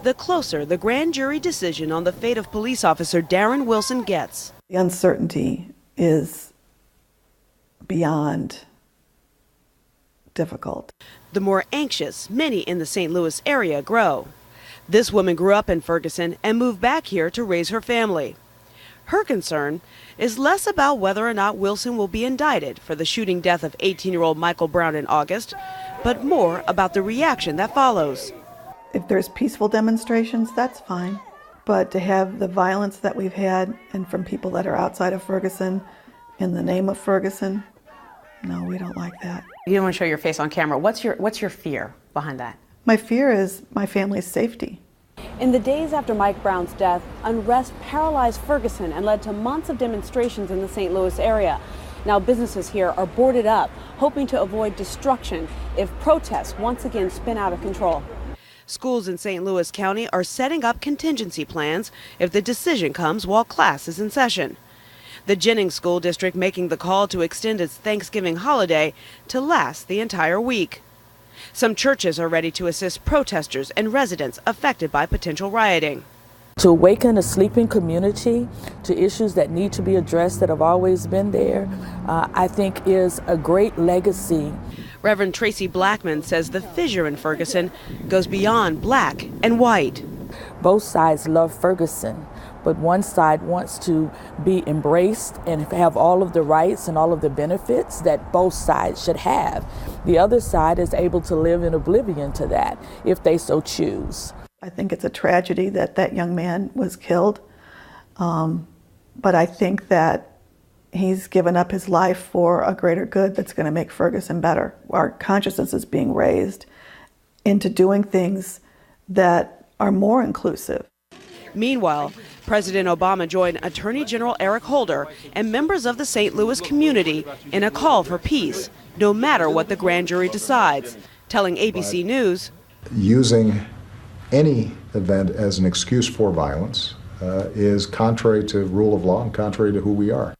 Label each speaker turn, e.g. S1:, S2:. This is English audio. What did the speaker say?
S1: the closer the grand jury decision on the fate of police officer Darren Wilson gets.
S2: The uncertainty is beyond difficult.
S1: The more anxious many in the St. Louis area grow. This woman grew up in Ferguson and moved back here to raise her family. Her concern is less about whether or not Wilson will be indicted for the shooting death of 18-year-old Michael Brown in August, but more about the reaction that follows.
S2: If there's peaceful demonstrations, that's fine. But to have the violence that we've had and from people that are outside of Ferguson in the name of Ferguson, no, we don't like that.
S3: You don't want to show your face on camera. What's your fear behind that?
S2: My fear is my family's safety.
S4: In the days after Mike Brown's death, unrest paralyzed Ferguson and led to months of demonstrations in the St. Louis area. Now businesses here are boarded up, hoping to avoid destruction if protests once again spin out of control.
S1: Schools in St. Louis County are setting up contingency plans if the decision comes while class is in session. The Jennings School District making the call to extend its Thanksgiving holiday to last the entire week. Some churches are ready to assist protesters and residents affected by potential rioting.
S5: To awaken a sleeping community to issues that need to be addressed that have always been there, I think is a great legacy.
S1: Reverend Tracy Blackman says the fissure in Ferguson goes beyond black and white.
S5: Both sides love Ferguson, but one side wants to be embraced and have all of the rights and all of the benefits that both sides should have. The other side is able to live in oblivion to that if they so choose.
S2: I think it's a tragedy that that young man was killed, but I think that he's given up his life for a greater good that's going to make Ferguson better. Our consciousness is being raised into doing things that are more inclusive.
S1: Meanwhile, President Obama joined Attorney General Eric Holder and members of the St. Louis community in a call for peace, no matter what the grand jury decides, telling ABC News,
S6: using any event as an excuse for violence is contrary to rule of law and contrary to who we are.